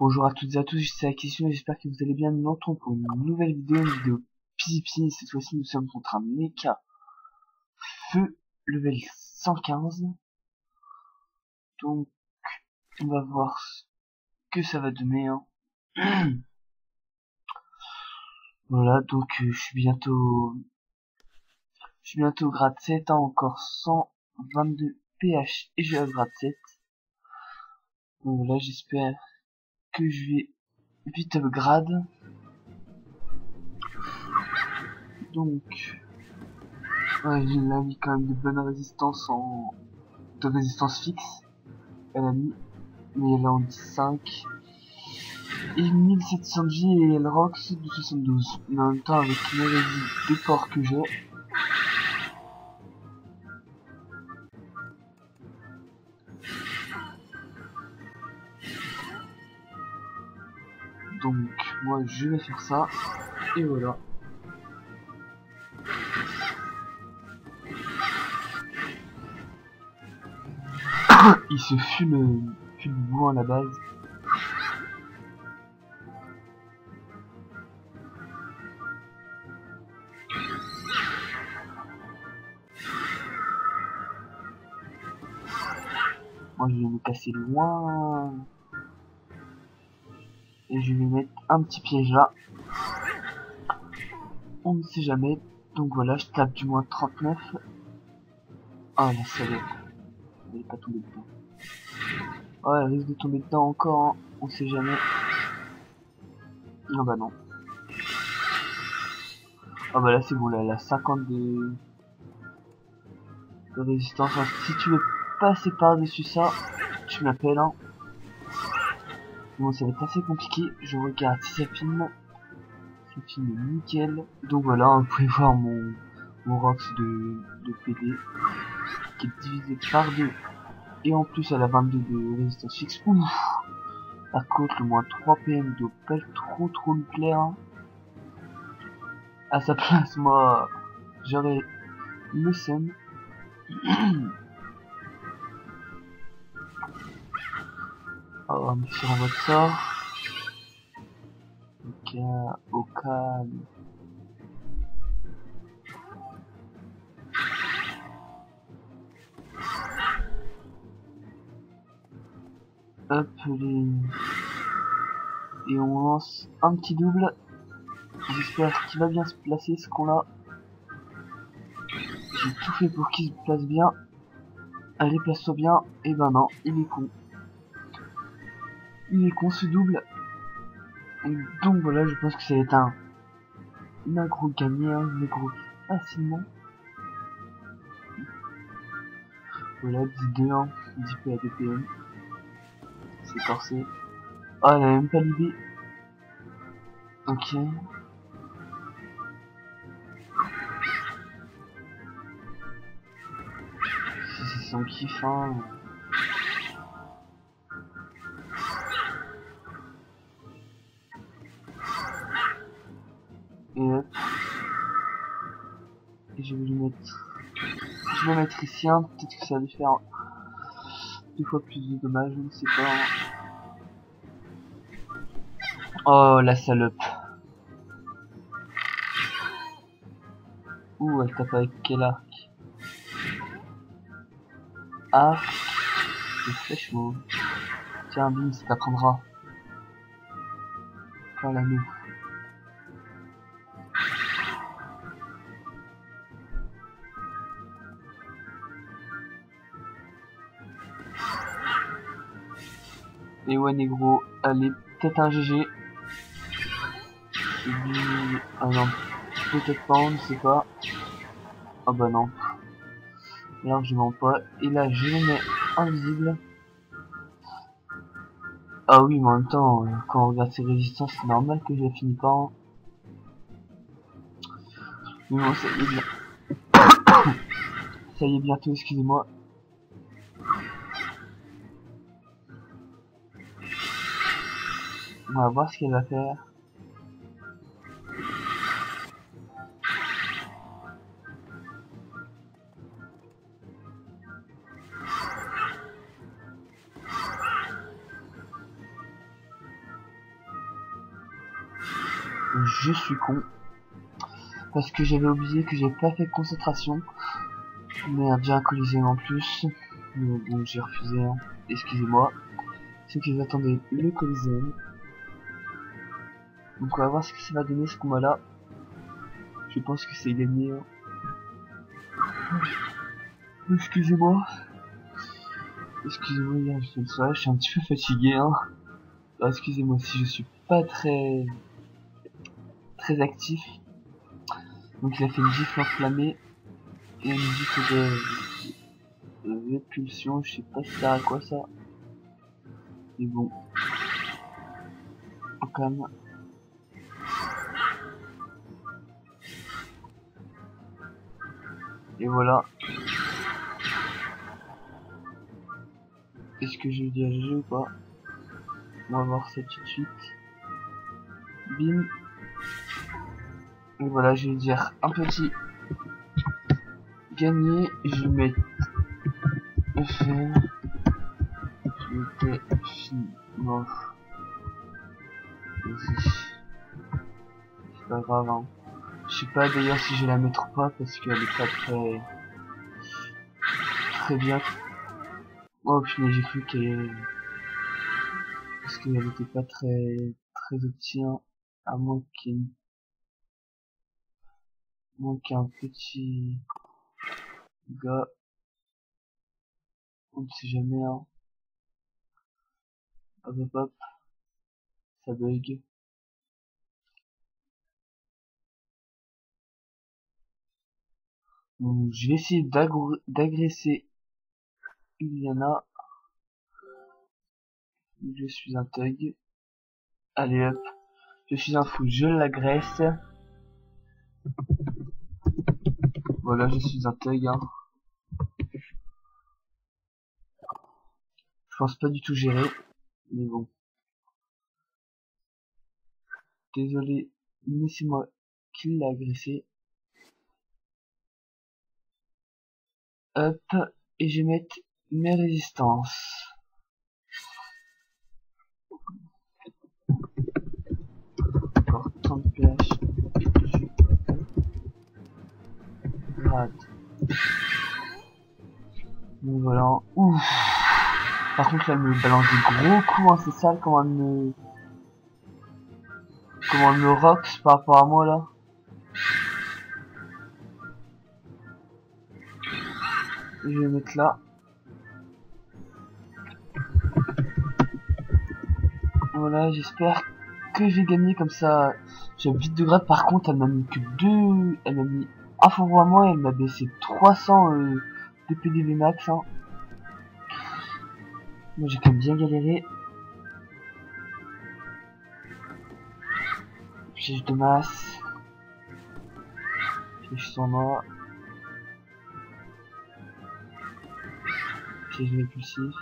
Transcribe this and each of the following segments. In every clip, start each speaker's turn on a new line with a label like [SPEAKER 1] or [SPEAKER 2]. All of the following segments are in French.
[SPEAKER 1] Bonjour à toutes et à tous, c'est la question et j'espère que vous allez bien. Nous nous retrouvons pour une nouvelle vidéo PvP. Cette fois-ci, nous sommes contre un mecha feu level 115. Donc, on va voir ce que ça va donner. Voilà, donc je suis bientôt au grade 7, encore 122 PH et je vais au grade 7. Donc voilà, j'espère que je vais vite upgrade. Donc, ouais, elle a mis quand même de bonnes résistances de résistance fixe. Elle a mis, mais elle est en 15 et 1700 de vie et elle rock de 72. Mais en même temps, avec l'hérésie de porc que j'ai, donc moi je vais faire ça, et voilà. Il se fume bout à la base. Moi je vais me casser loin. Et je vais mettre un petit piège là. On ne sait jamais. Donc voilà, je tape du moins 39. Ah la salope. Elle est pas tombée dedans. Oh, elle risque de tomber dedans encore, hein. On sait jamais. Non bah non. Ah bah là c'est bon, là elle a 50 de résistance. Alors, si tu veux passer par-dessus ça, tu m'appelles, hein. Bon, ça va être assez compliqué. Je regarde si ça filme. Ça filme nickel. Donc voilà, vous pouvez voir mon Rox de PD qui est divisé par 2. Et en plus, elle a 22 de résistance fixe. Ouf. Par contre, le moins 3 PM doit pas être trop nucléaire. Hein. À sa place, moi, j'aurais le seum. Oh, mais sur en mode sort. Ok, au calme. Hop, et on lance un petit double. J'espère qu'il va bien se placer ce qu'on a. J'ai tout fait pour qu'il se place bien. Allez, place-toi bien. Et ben non, il est con. Il est con ce double. Donc voilà, je pense que ça va être un aggro gagné, un aggro facilement. Voilà, 10-2, hein, 10 PADPM. C'est corsé. Ah, elle a même pas l'idée. Ok. C'est son kiff, hein. Et hop. Et je vais lui mettre... Je vais mettre ici, hein. Peut-être que ça va lui faire 2 fois plus de dommages, je ne sais pas. Oh, la salope. Ouh, elle tape avec quel arc? Arc de flèche mauve. Tiens, bim, ça t'apprendra. Faire la nous. Et ouais, négro, allez, peut-être un GG. Et lui... Ah non, peut-être pas, on ne sait pas. Ah bah non. Largement pas. Et là, je le mets invisible. Ah oui, mais en même temps, quand on regarde ses résistances, c'est normal que je la finis pas. Hein. Mais bon, ça y est bien. Ça y est bientôt, excusez-moi. On va voir ce qu'elle va faire. je suis con. Parce que j'avais oublié que j'ai pas fait de concentration. Merde, j'ai un Coliseum en plus. Mais bon, j'ai refusé, hein. Excusez-moi. C'est qu'ils attendaient le Coliseum. Donc on va voir ce que ça va donner ce combat-là. Je pense que c'est gagné. Hein. Excusez-moi. Excusez-moi, hier j'ai fait le soir, je suis un petit peu fatigué. Hein. Alors, excusez-moi si je suis pas très actif. Donc il a fait une gifle enflammée et une gifle de répulsion. Je sais pas si ça sert à quoi ça. Mais bon. Au calme. Et voilà. Est-ce que je vais dire GG ou pas? On va voir ça tout de suite. Bim. Et voilà, je vais dire un petit gagné. Je vais mettre FM. J'étais fini. Bon. Vas-y. C'est pas grave, hein. Je sais pas d'ailleurs si je vais la mettre ou pas parce qu'elle est pas très bien. Oh putain, j'ai cru qu'elle parce qu'elle était pas très obtient à moins qu'il manque un petit gars. On ne sait jamais, hein. Hop hop hop, ça bug. Donc, je vais essayer d'agresser Iliana. Je suis un thug. Allez hop, je suis un fou, je l'agresse. Voilà, je suis un thug, hein. Je pense pas du tout gérer, mais bon. Désolé, laissez-moi qu'il l'a agressé. Hop, et je vais mettre mes résistances. Encore 30 PH. Rate. Donc voilà. Ouf. Par contre, là, elle me balance des gros coups, hein, c'est sale comment elle me rocks par rapport à moi là. Et je vais mettre là. Voilà, j'espère que j'ai gagné comme ça. J'ai vite de grade. Par contre, elle m'a mis que 2. Elle m'a mis un fois à moi et elle m'a baissé 300 de PDV max. Hein. Moi, j'ai quand même bien galéré. Piège de masse. Piège sur moi. Piège répulsif.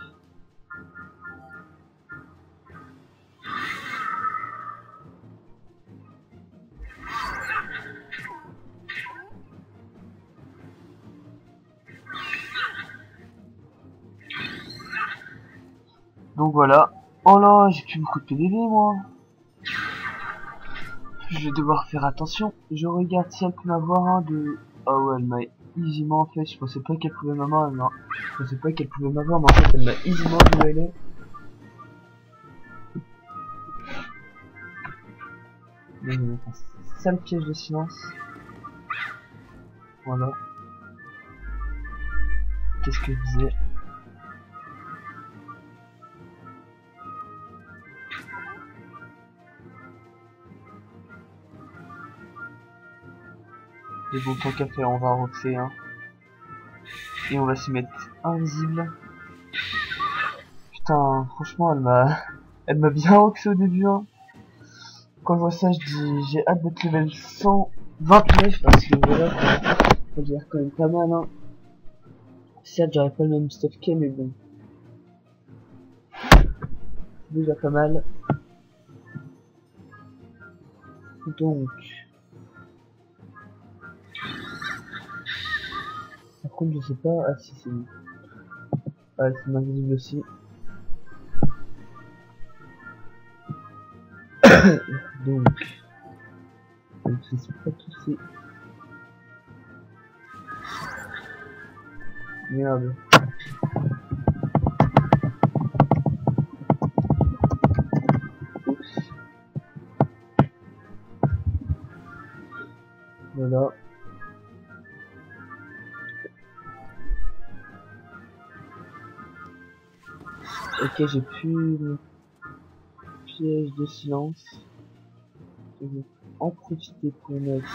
[SPEAKER 1] Donc voilà. Oh là, j'ai plus beaucoup de PDV moi. Je vais devoir faire attention. Je regarde si elle peut m'avoir un de... Oh ouais, elle m'a easement fait. Je pensais pas qu'elle pouvait m'avoir. Non. Je pensais pas qu'elle pouvait m'avoir, mais en fait elle m'a easement duelé. Là, je vais mettre un sale piège de silence. Voilà. Qu'est-ce que je disais? Et bon, tant qu'à faire, on va roxer, hein. Et on va se mettre invisible. Putain, franchement, elle m'a bien roxé au début, hein. Quand je vois ça, je dis, j'ai hâte d'être level 129 parce que voilà, ça dire quand même pas mal, hein. Certes, j'aurais pas le même stuff qu'elle, mais bon. C'est déjà pas mal. Donc. Par contre, je sais pas. Ah, si, c'est. Ah, c'est invisible aussi. Donc. Je sais pas qui c'est. Merde. Oups. Voilà. Ok, j'ai plus le piège de silence. Je vais en profiter pour mettre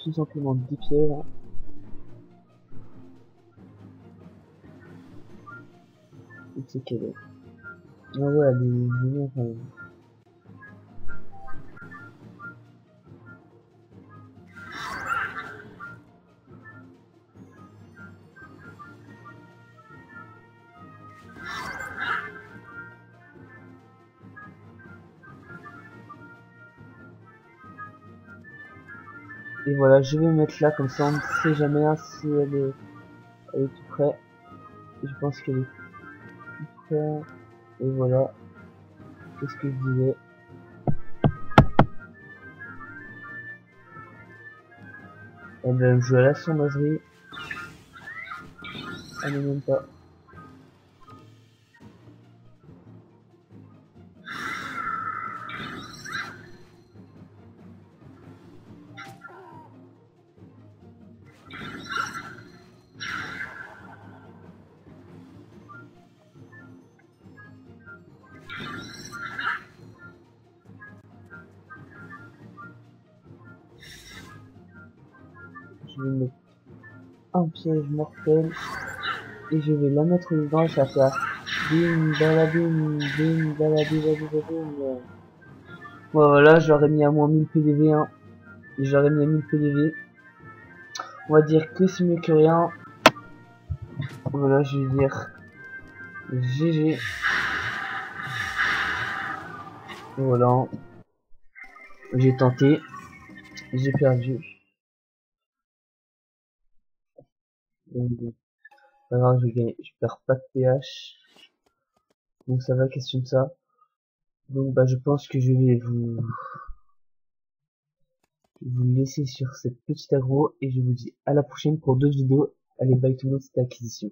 [SPEAKER 1] tout simplement des pierres. Et c'est qu'elle est. Ah ouais, elle est mignonne quand même. Et voilà, je vais mettre là, comme ça on ne sait jamais hein, si elle est tout près. Je pense qu'elle est tout près. Et voilà, qu'est-ce que je disais. Elle va jouer à la sauvagerie. Elle n'est même pas. Je vais mettre un piège mortel. Et je vais la mettre dedans et ça va faire bim, balabim, bim, balabim. Voilà, j'aurais mis à moins 1000 PDV, hein. J'aurais mis à 1000 PDV. On va dire que c'est mieux que rien. Voilà, je vais dire GG. Voilà. J'ai tenté. J'ai perdu. Donc, pas grave, je gagne. Je perds pas de PH. Donc ça va, question de ça. Donc bah je pense que je vais vous laisser sur cette petite aggro et je vous dis à la prochaine pour d'autres vidéos. Allez, bye tout le monde, c'était Acquisition.